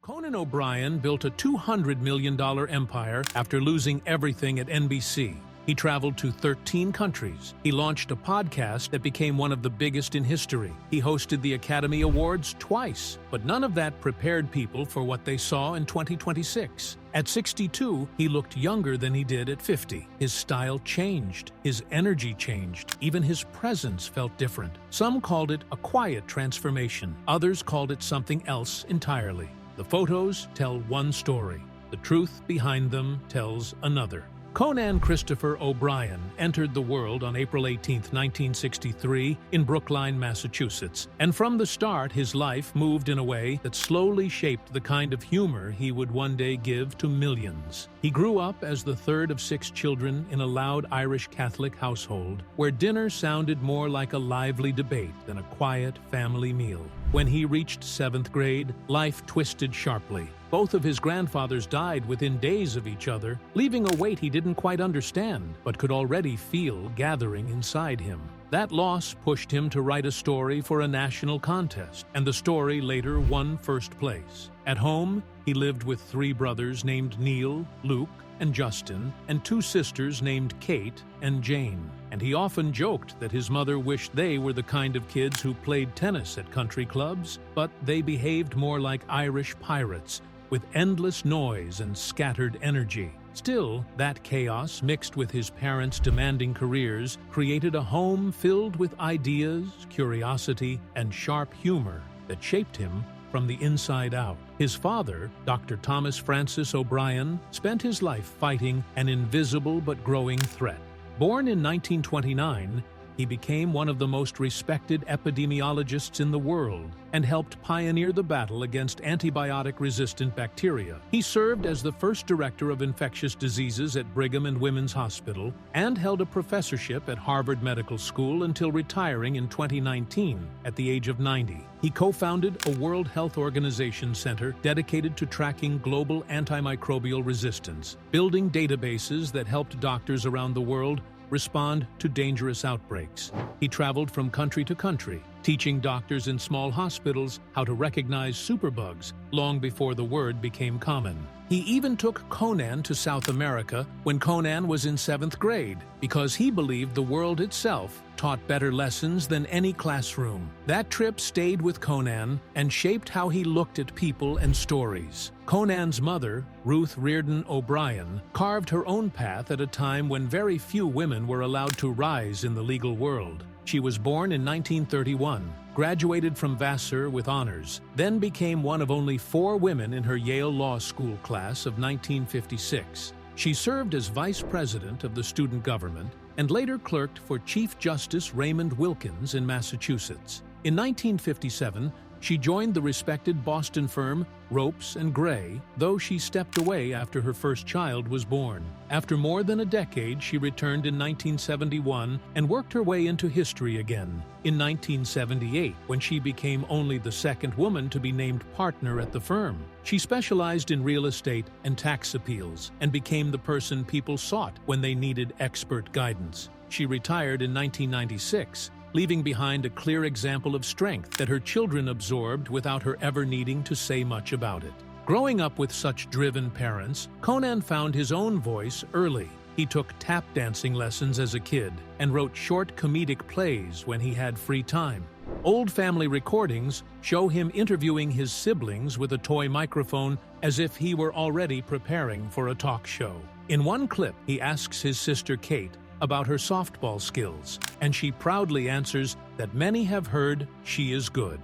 Conan O'Brien built a $200 million empire after losing everything at NBC. He traveled to 13 countries. He launched a podcast that became one of the biggest in history. He hosted the Academy Awards twice, but none of that prepared people for what they saw in 2026. At 62, he looked younger than he did at 50. His style changed. His energy changed. Even his presence felt different. Some called it a quiet transformation. Others called it something else entirely. The photos tell one story. The truth behind them tells another. Conan Christopher O'Brien entered the world on April 18, 1963, in Brookline, Massachusetts. And from the start, his life moved in a way that slowly shaped the kind of humor he would one day give to millions. He grew up as the third of 6 children in a loud Irish Catholic household, where dinner sounded more like a lively debate than a quiet family meal. When he reached 7th grade, life twisted sharply. Both of his grandfathers died within days of each other, leaving a weight he didn't quite understand, but could already feel gathering inside him. That loss pushed him to write a story for a national contest, and the story later won first place. At home, he lived with 3 brothers named Neil, Luke, and Justin, and 2 sisters named Kate and Jane. And he often joked that his mother wished they were the kind of kids who played tennis at country clubs, but they behaved more like Irish pirates, with endless noise and scattered energy. Still, that chaos, mixed with his parents' demanding careers, created a home filled with ideas, curiosity, and sharp humor that shaped him from the inside out. His father, Dr. Thomas Francis O'Brien, spent his life fighting an invisible but growing threat. Born in 1929, he became one of the most respected epidemiologists in the world and helped pioneer the battle against antibiotic-resistant bacteria. He served as the first director of infectious diseases at Brigham and Women's Hospital and held a professorship at Harvard Medical School until retiring in 2019 at the age of 90. He co-founded a World Health Organization center dedicated to tracking global antimicrobial resistance, building databases that helped doctors around the world respond to dangerous outbreaks. He traveled from country to country, teaching doctors in small hospitals how to recognize superbugs long before the word became common. He even took Conan to South America when Conan was in 7th grade because he believed the world itself taught better lessons than any classroom. That trip stayed with Conan and shaped how he looked at people and stories. Conan's mother, Ruth Riordan O'Brien, carved her own path at a time when very few women were allowed to rise in the legal world. She was born in 1931, graduated from Vassar with honors, then became one of only 4 women in her Yale Law School class of 1956. She served as vice president of the student government and later clerked for Chief Justice Raymond Wilkins in Massachusetts. In 1957, she joined the respected Boston firm Ropes and Gray, though she stepped away after her first child was born. After more than a decade, she returned in 1971 and worked her way into history again. In 1978, when she became only the 2nd woman to be named partner at the firm, she specialized in real estate and tax appeals and became the person people sought when they needed expert guidance. She retired in 1996, leaving behind a clear example of strength that her children absorbed without her ever needing to say much about it. Growing up with such driven parents, Conan found his own voice early. He took tap dancing lessons as a kid and wrote short comedic plays when he had free time. Old family recordings show him interviewing his siblings with a toy microphone as if he were already preparing for a talk show. In one clip, he asks his sister Kate about her softball skills, and she proudly answers that many have heard she is good.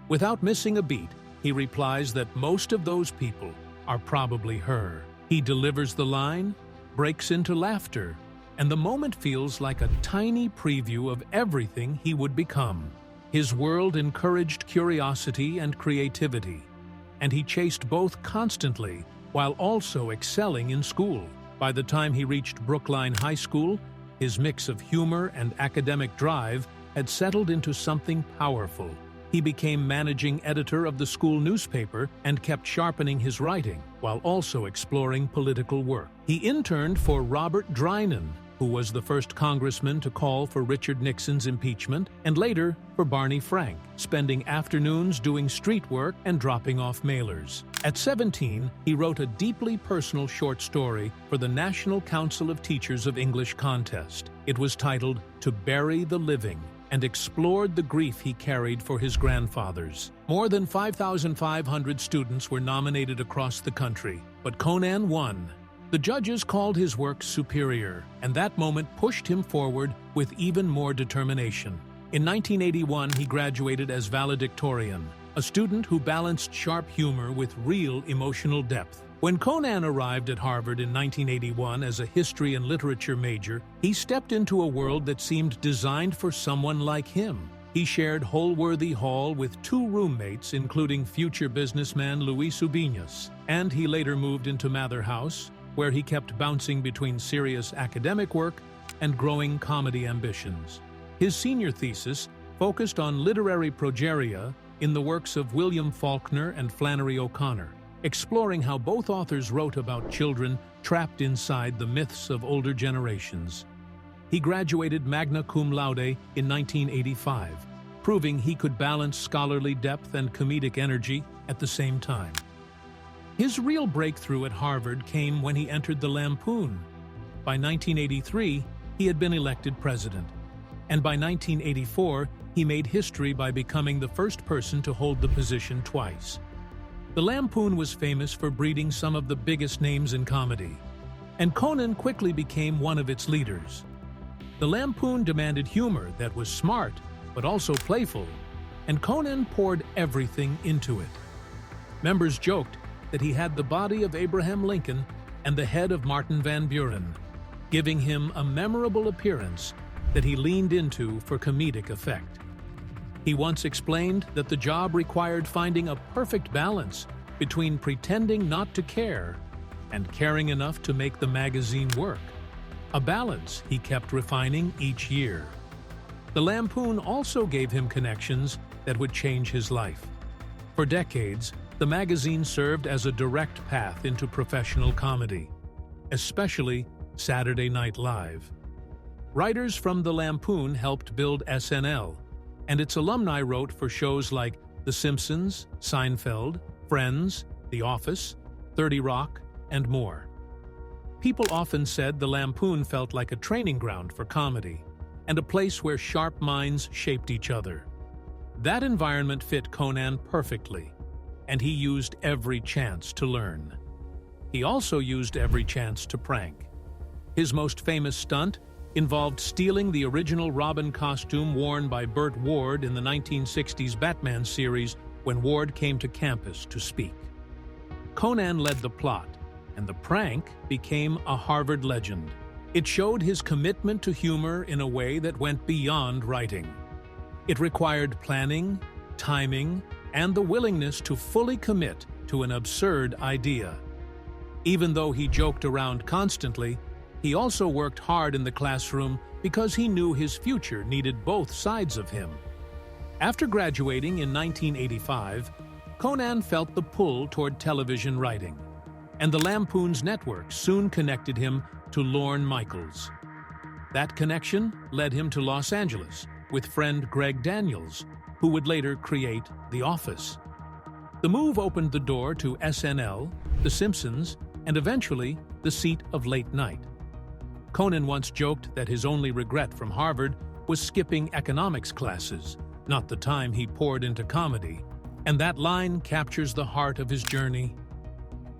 Without missing a beat, he replies that most of those people are probably her. He delivers the line, breaks into laughter, and the moment feels like a tiny preview of everything he would become. His world encouraged curiosity and creativity, and he chased both constantly while also excelling in school. By the time he reached Brookline High School, his mix of humor and academic drive had settled into something powerful. He became managing editor of the school newspaper and kept sharpening his writing, while also exploring political work. He interned for Robert Drinan, who was the first congressman to call for Richard Nixon's impeachment, and later for Barney Frank, spending afternoons doing street work and dropping off mailers. At 17, he wrote a deeply personal short story for the National Council of Teachers of English contest. It was titled "To Bury the Living," and explored the grief he carried for his grandfathers. More than 5,500 students were nominated across the country, but Conan won. The judges called his work superior, and that moment pushed him forward with even more determination. In 1981, he graduated as valedictorian, a student who balanced sharp humor with real emotional depth. When Conan arrived at Harvard in 1981 as a history and literature major, he stepped into a world that seemed designed for someone like him. He shared Holworthy Hall with two roommates, including future businessman Luis Ubiñas, and he later moved into Mather House, where he kept bouncing between serious academic work and growing comedy ambitions. His senior thesis focused on literary progeria in the works of William Faulkner and Flannery O'Connor, exploring how both authors wrote about children trapped inside the myths of older generations. He graduated magna cum laude in 1985, proving he could balance scholarly depth and comedic energy at the same time. His real breakthrough at Harvard came when he entered the Lampoon. By 1983, he had been elected president, and by 1984, he made history by becoming the first person to hold the position twice. The Lampoon was famous for breeding some of the biggest names in comedy, and Conan quickly became one of its leaders. The Lampoon demanded humor that was smart, but also playful, and Conan poured everything into it. Members joked that he had the body of Abraham Lincoln and the head of Martin Van Buren, giving him a memorable appearance that he leaned into for comedic effect. He once explained that the job required finding a perfect balance between pretending not to care and caring enough to make the magazine work, a balance he kept refining each year. The Lampoon also gave him connections that would change his life. For decades, the magazine served as a direct path into professional comedy, especially Saturday Night Live. Writers from the Lampoon helped build SNL, and its alumni wrote for shows like The Simpsons, Seinfeld, Friends, The Office, 30 Rock, and more. People often said the Lampoon felt like a training ground for comedy, and a place where sharp minds shaped each other. That environment fit Conan perfectly, and he used every chance to learn. He also used every chance to prank. His most famous stunt involved stealing the original Robin costume worn by Burt Ward in the 1960s Batman series when Ward came to campus to speak. Conan led the plot, and the prank became a Harvard legend. It showed his commitment to humor in a way that went beyond writing. It required planning, timing, and the willingness to fully commit to an absurd idea. Even though he joked around constantly, he also worked hard in the classroom because he knew his future needed both sides of him. After graduating in 1985, Conan felt the pull toward television writing, and the Lampoon's network soon connected him to Lorne Michaels. That connection led him to Los Angeles with friend Greg Daniels, who would later create The Office. The move opened the door to SNL, The Simpsons, and eventually the seat of late night. Conan once joked that his only regret from Harvard was skipping economics classes, not the time he poured into comedy, and that line captures the heart of his journey.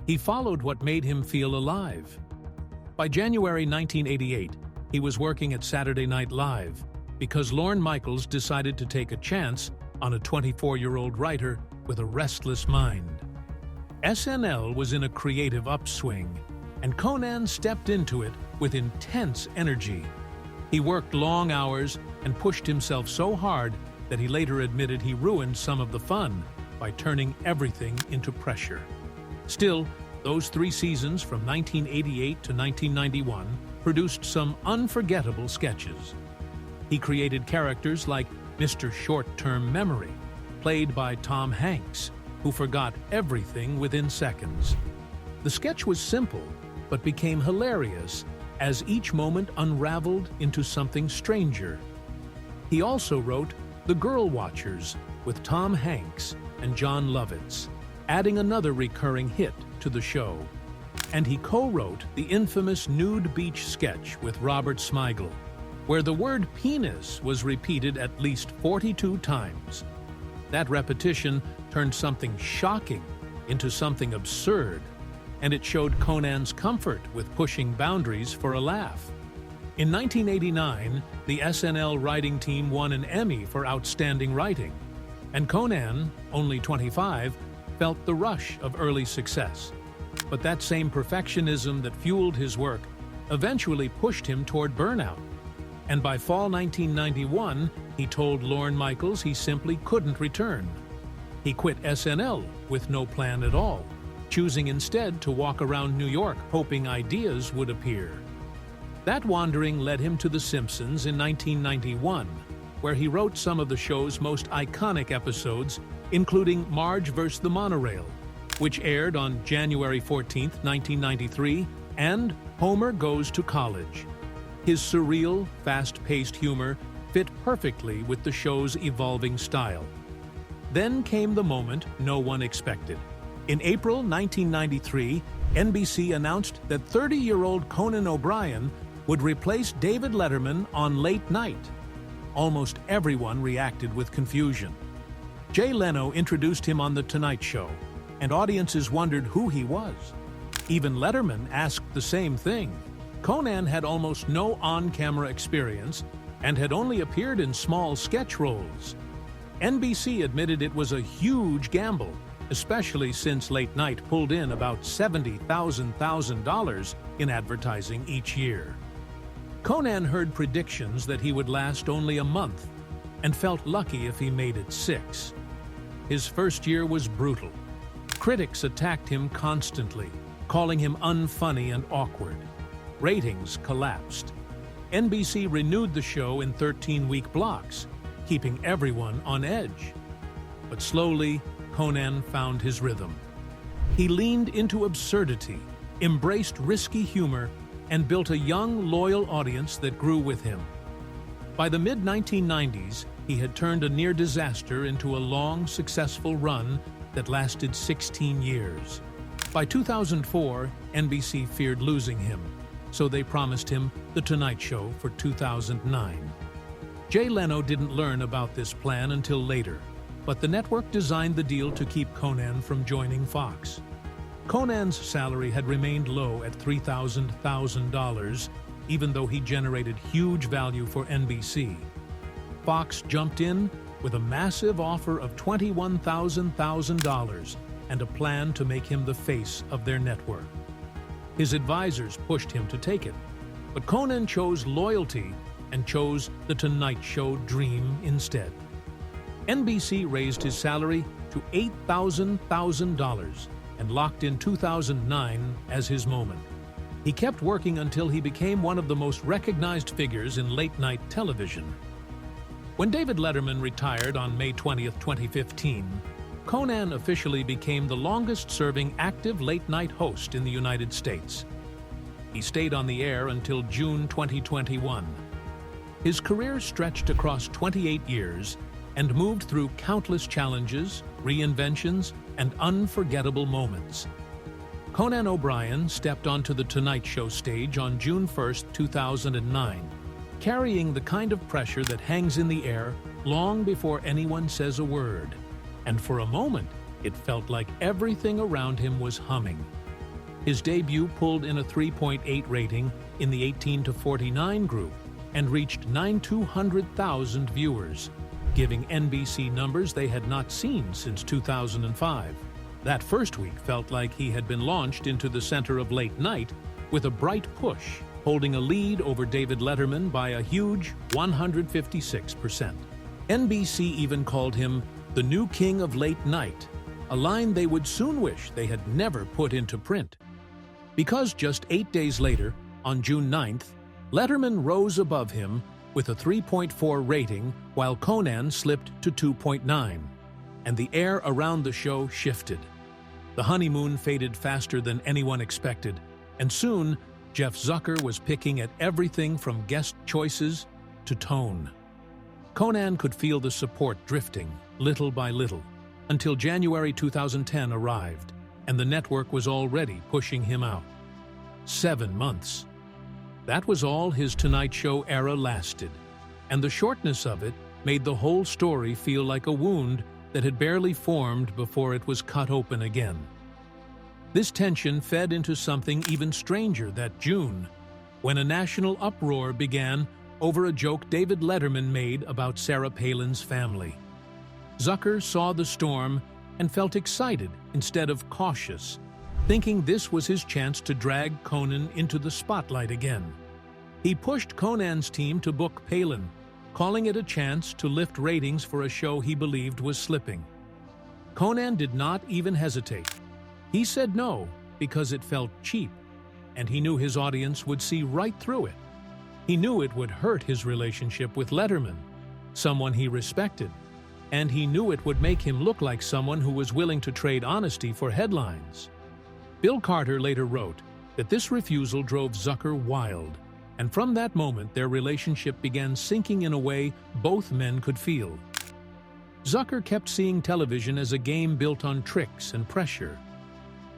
He followed what made him feel alive. By January 1988, he was working at Saturday Night Live because Lorne Michaels decided to take a chance on a 24-year-old writer with a restless mind. SNL was in a creative upswing, and Conan stepped into it with intense energy. He worked long hours and pushed himself so hard that he later admitted he ruined some of the fun by turning everything into pressure. Still, those 3 seasons from 1988 to 1991 produced some unforgettable sketches. He created characters like Mr. Short-Term Memory, played by Tom Hanks, who forgot everything within seconds. The sketch was simple, but became hilarious as each moment unraveled into something stranger. He also wrote The Girl Watchers with Tom Hanks and John Lovitz, adding another recurring hit to the show. And he co-wrote the infamous nude beach sketch with Robert Smigel, where the word penis was repeated at least 42 times. That repetition turned something shocking into something absurd, and it showed Conan's comfort with pushing boundaries for a laugh. In 1989, the SNL writing team won an Emmy for outstanding writing, and Conan, only 25, felt the rush of early success. But that same perfectionism that fueled his work eventually pushed him toward burnout. And by fall 1991, he told Lorne Michaels he simply couldn't return. He quit SNL with no plan at all, choosing instead to walk around New York hoping ideas would appear. That wandering led him to The Simpsons in 1991, where he wrote some of the show's most iconic episodes, including Marge vs. the Monorail, which aired on January 14, 1993, and Homer Goes to College. His surreal, fast-paced humor fit perfectly with the show's evolving style. Then came the moment no one expected. In April 1993, NBC announced that 30-year-old Conan O'Brien would replace David Letterman on Late Night. Almost everyone reacted with confusion. Jay Leno introduced him on The Tonight Show, and audiences wondered who he was. Even Letterman asked the same thing. Conan had almost no on-camera experience and had only appeared in small sketch roles. NBC admitted it was a huge gamble, especially since Late Night pulled in about $70,000 in advertising each year. Conan heard predictions that he would last only a month and felt lucky if he made it 6. His first year was brutal. Critics attacked him constantly, calling him unfunny and awkward. Ratings collapsed. NBC renewed the show in 13-week blocks, keeping everyone on edge. But slowly, Conan found his rhythm. He leaned into absurdity, embraced risky humor, and built a young, loyal audience that grew with him. By the mid-1990s, he had turned a near disaster into a long, successful run that lasted 16 years. By 2004, NBC feared losing him, so they promised him The Tonight Show for 2009. Jay Leno didn't learn about this plan until later, but the network designed the deal to keep Conan from joining Fox. Conan's salary had remained low at $3,000, even though he generated huge value for NBC. Fox jumped in with a massive offer of $21,000 and a plan to make him the face of their network. His advisors pushed him to take it, but Conan chose loyalty and chose The Tonight Show dream instead. NBC raised his salary to $8,000 and locked in 2009 as his moment. He kept working until he became one of the most recognized figures in late-night television. When David Letterman retired on May 20, 2015, Conan officially became the longest-serving active late-night host in the United States. He stayed on the air until June 2021. His career stretched across 28 years and moved through countless challenges, reinventions, and unforgettable moments. Conan O'Brien stepped onto The Tonight Show stage on June 1, 2009, carrying the kind of pressure that hangs in the air long before anyone says a word. And for a moment, it felt like everything around him was humming. His debut pulled in a 3.8 rating in the 18 to 49 group and reached 900,000 viewers, giving NBC numbers they had not seen since 2005. That first week felt like he had been launched into the center of late night with a bright push, holding a lead over David Letterman by a huge 156%. NBC even called him the new king of late night, a line they would soon wish they had never put into print. Because just 8 days later, on June 9th, Letterman rose above him with a 3.4 rating while Conan slipped to 2.9, and the air around the show shifted. The honeymoon faded faster than anyone expected, and soon Jeff Zucker was picking at everything from guest choices to tone. Conan could feel the support drifting, little by little, until January 2010 arrived, and the network was already pushing him out. 7 months. That was all his Tonight Show era lasted, and the shortness of it made the whole story feel like a wound that had barely formed before it was cut open again. This tension fed into something even stranger that June, when a national uproar began over a joke David Letterman made about Sarah Palin's family. Zucker saw the storm and felt excited instead of cautious, thinking this was his chance to drag Conan into the spotlight again. He pushed Conan's team to book Palin, calling it a chance to lift ratings for a show he believed was slipping. Conan did not even hesitate. He said no because it felt cheap, and he knew his audience would see right through it. He knew it would hurt his relationship with Letterman, someone he respected, and he knew it would make him look like someone who was willing to trade honesty for headlines. Bill Carter later wrote that this refusal drove Zucker wild, and from that moment their relationship began sinking in a way both men could feel. Zucker kept seeing television as a game built on tricks and pressure.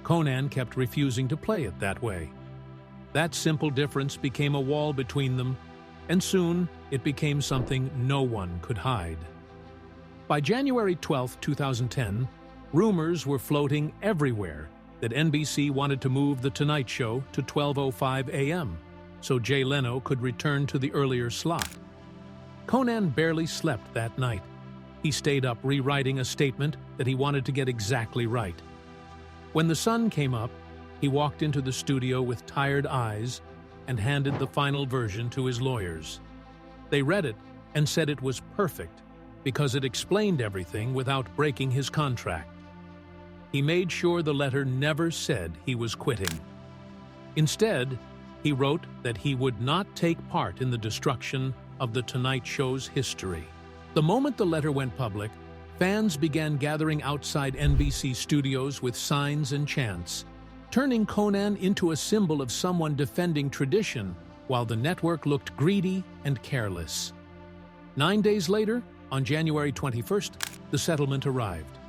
Conan kept refusing to play it that way. That simple difference became a wall between them, and soon it became something no one could hide. By January 12, 2010, rumors were floating everywhere that NBC wanted to move The Tonight Show to 12:05 a.m. so Jay Leno could return to the earlier slot. Conan barely slept that night. He stayed up rewriting a statement that he wanted to get exactly right. When the sun came up, he walked into the studio with tired eyes and handed the final version to his lawyers. They read it and said it was perfect because it explained everything without breaking his contract. He made sure the letter never said he was quitting. Instead, he wrote that he would not take part in the destruction of The Tonight Show's history. The moment the letter went public, fans began gathering outside NBC studios with signs and chants, turning Conan into a symbol of someone defending tradition while the network looked greedy and careless. 9 days later, on January 21st, the settlement arrived.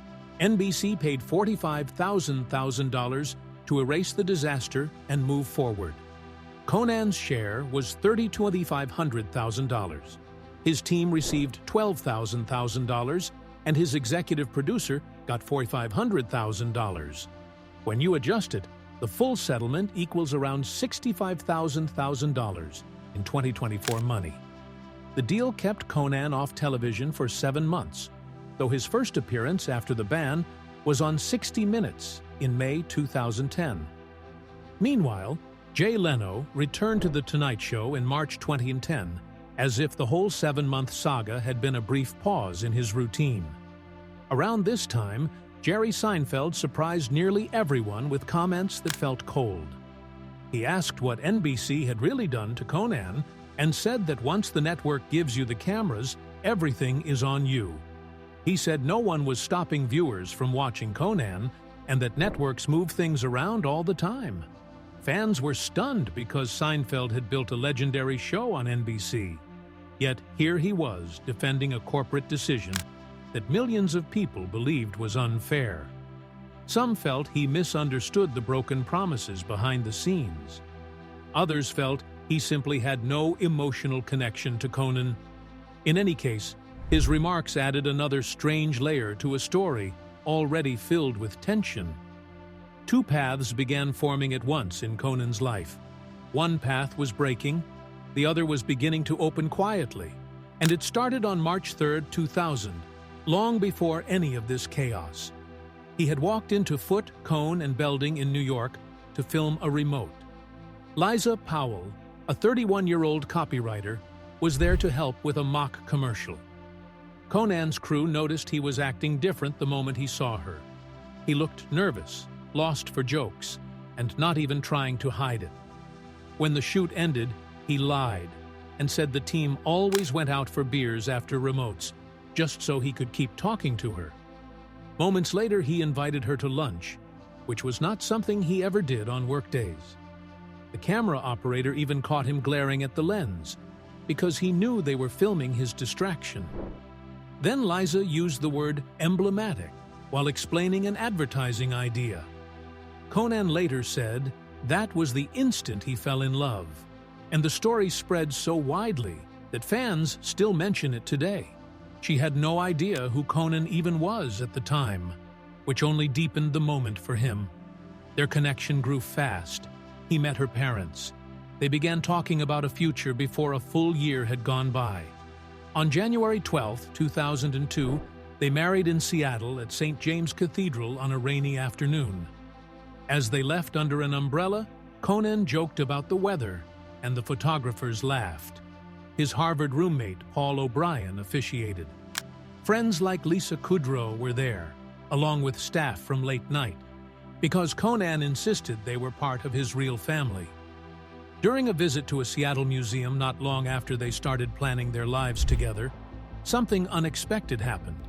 NBC paid $45,000 to erase the disaster and move forward. Conan's share was $2,500,000. His team received $12,000, and his executive producer got $4,500,000. When you adjust it, the full settlement equals around $65,000 in 2024 money. The deal kept Conan off television for 7 months, though his first appearance after the ban was on 60 Minutes in May 2010. Meanwhile, Jay Leno returned to The Tonight Show in March 2010, as if the whole 7-month saga had been a brief pause in his routine. Around this time, Jerry Seinfeld surprised nearly everyone with comments that felt cold. He asked what NBC had really done to Conan and said that once the network gives you the cameras, everything is on you. He said no one was stopping viewers from watching Conan and that networks move things around all the time. Fans were stunned because Seinfeld had built a legendary show on NBC. Yet here he was defending a corporate decision that millions of people believed was unfair. Some felt he misunderstood the broken promises behind the scenes. Others felt he simply had no emotional connection to Conan. In any case, his remarks added another strange layer to a story already filled with tension. Two paths began forming at once in Conan's life. One path was breaking, the other was beginning to open quietly, and it started on March 3, 2000, long before any of this chaos. He had walked into Foot, Cone, and Belding in New York to film a remote. Liza Powell, a 31-year-old copywriter, was there to help with a mock commercial. Conan's crew noticed he was acting different the moment he saw her. He looked nervous, lost for jokes, and not even trying to hide it. When the shoot ended, he lied and said the team always went out for beers after remotes, just so he could keep talking to her. Moments later, he invited her to lunch, which was not something he ever did on workdays. The camera operator even caught him glaring at the lens, because he knew they were filming his distraction. Then Liza used the word emblematic while explaining an advertising idea. Conan later said that was the instant he fell in love, and the story spread so widely that fans still mention it today. She had no idea who Conan even was at the time, which only deepened the moment for him. Their connection grew fast. He met her parents. They began talking about a future before a full year had gone by. On January 12, 2002, they married in Seattle at St. James Cathedral on a rainy afternoon. As they left under an umbrella, Conan joked about the weather, and the photographers laughed. His Harvard roommate, Paul O'Brien, officiated. Friends like Lisa Kudrow were there, along with staff from Late Night, because Conan insisted they were part of his real family. During a visit to a Seattle museum not long after they started planning their lives together, something unexpected happened.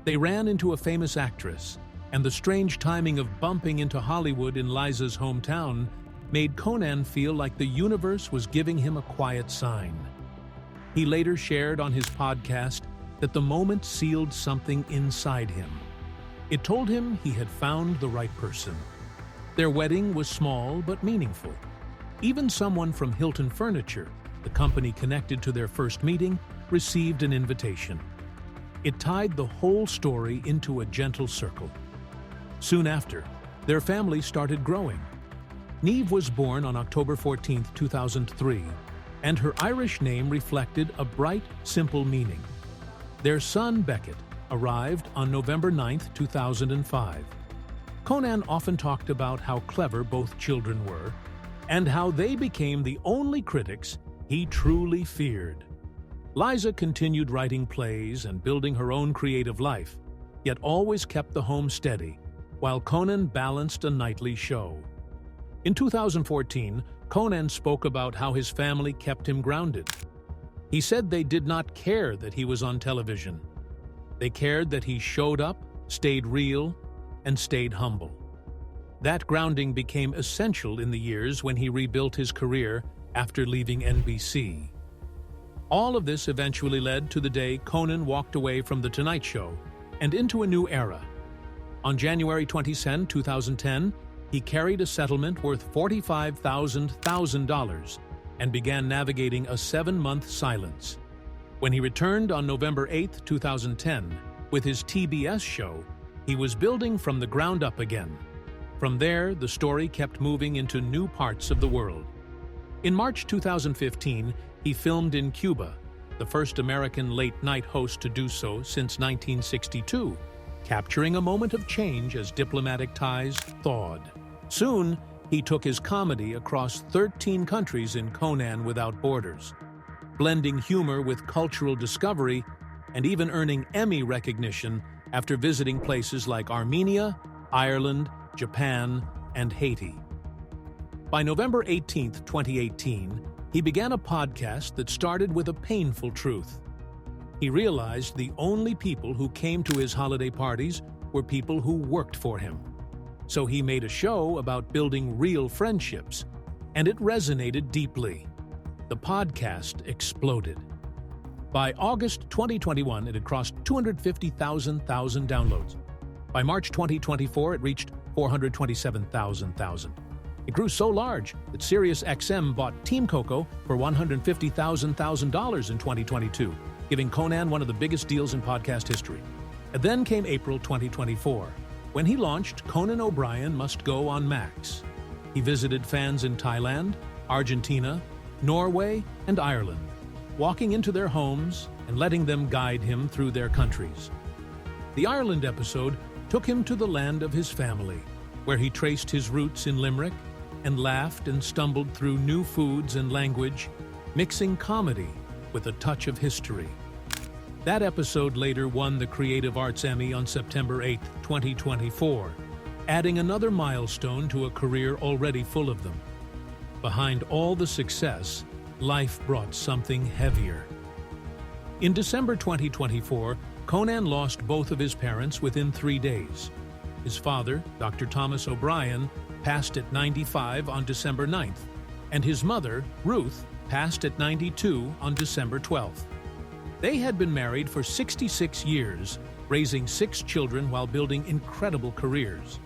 They ran into a famous actress, and the strange timing of bumping into Hollywood in Liza's hometown made Conan feel like the universe was giving him a quiet sign. He later shared on his podcast that the moment sealed something inside him. It told him he had found the right person. Their wedding was small but meaningful. Even someone from Hilton Furniture, the company connected to their first meeting, received an invitation. It tied the whole story into a gentle circle. Soon after, their family started growing. Niamh was born on October 14, 2003, and her Irish name reflected a bright, simple meaning. Their son, Beckett, arrived on November 9, 2005. Conan often talked about how clever both children were, and how they became the only critics he truly feared. Liza continued writing plays and building her own creative life, yet always kept the home steady, while Conan balanced a nightly show. In 2014, Conan spoke about how his family kept him grounded. He said they did not care that he was on television. They cared that he showed up, stayed real, and stayed humble. That grounding became essential in the years when he rebuilt his career after leaving NBC. All of this eventually led to the day Conan walked away from The Tonight Show and into a new era. On January 22, 2010, he carried a settlement worth $45,000 and began navigating a 7-month silence. When he returned on November 8, 2010, with his TBS show, he was building from the ground up again. From there, the story kept moving into new parts of the world. In March 2015, he filmed in Cuba, the first American late-night host to do so since 1962, capturing a moment of change as diplomatic ties thawed. Soon, he took his comedy across 13 countries in Conan Without Borders, blending humor with cultural discovery and even earning Emmy recognition after visiting places like Armenia, Ireland, Japan, and Haiti. By November 18, 2018, he began a podcast that started with a painful truth. He realized the only people who came to his holiday parties were people who worked for him. So he made a show about building real friendships, and it resonated deeply. The podcast exploded. By August 2021, it had crossed 250,000 downloads. By March 2024, it reached 427,000. It grew so large that SiriusXM bought Team Coco for $150,000 in 2022, giving Conan one of the biggest deals in podcast history. And then came April 2024, when he launched Conan O'Brien Must Go on Max. He visited fans in Thailand, Argentina, Norway, and Ireland, walking into their homes and letting them guide him through their countries. The Ireland episode took him to the land of his family, where he traced his roots in Limerick and laughed and stumbled through new foods and language, mixing comedy with a touch of history. That episode later won the Creative Arts Emmy on September 8, 2024, adding another milestone to a career already full of them. Behind all the success, life brought something heavier. In December 2024, Conan lost both of his parents within 3 days. His father, Dr. Thomas O'Brien, passed at 95 on December 9th, and his mother, Ruth, passed at 92 on December 12th. They had been married for 66 years, raising 6 children while building incredible careers.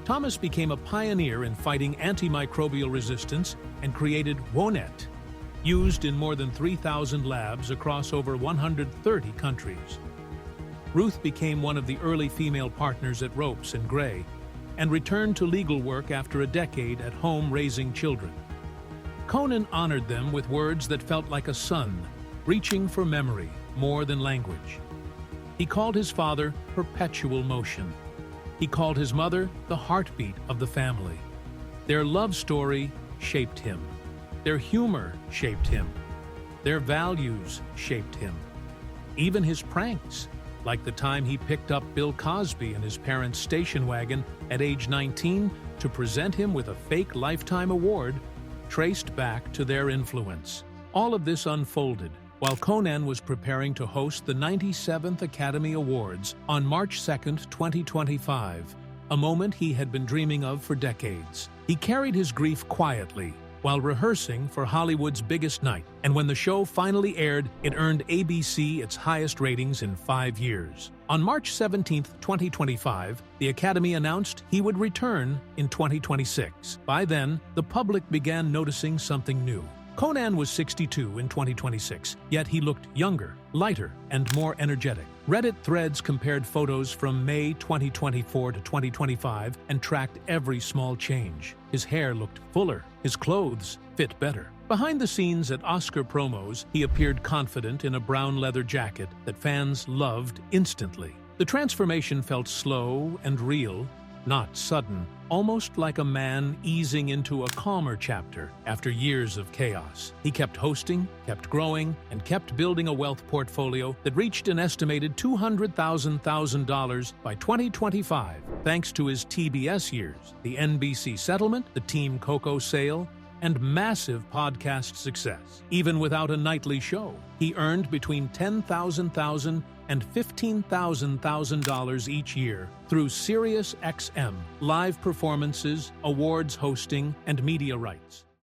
Thomas became a pioneer in fighting antimicrobial resistance and created Wonet, used in more than 3,000 labs across over 130 countries. Ruth became one of the early female partners at Ropes and Gray and returned to legal work after a decade at home raising children. Conan honored them with words that felt like a son, reaching for memory more than language. He called his father perpetual motion. He called his mother the heartbeat of the family. Their love story shaped him. Their humor shaped him. Their values shaped him. Even his pranks, like the time he picked up Bill Cosby in his parents' station wagon at age 19 to present him with a fake Lifetime award, traced back to their influence. All of this unfolded while Conan was preparing to host the 97th Academy Awards on March 2, 2025, a moment he had been dreaming of for decades. He carried his grief quietly while rehearsing for Hollywood's biggest night, and when the show finally aired, it earned ABC its highest ratings in 5 years. On March 17, 2025, the Academy announced he would return in 2026. By then, the public began noticing something new. Conan was 62 in 2026, yet he looked younger, lighter, and more energetic. Reddit threads compared photos from May 2024 to 2025 and tracked every small change. His hair looked fuller, his clothes fit better. Behind the scenes at Oscar promos, he appeared confident in a brown leather jacket that fans loved instantly. The transformation felt slow and real, not sudden, almost like a man easing into a calmer chapter after years of chaos. He kept hosting, kept growing, and kept building a wealth portfolio that reached an estimated $200,000 by 2025, thanks to his TBS years, the NBC settlement, the Team Coco sale, and massive podcast success. Even without a nightly show, he earned between $10,000 and $15,000 each year through SiriusXM, live performances, awards hosting, and media rights.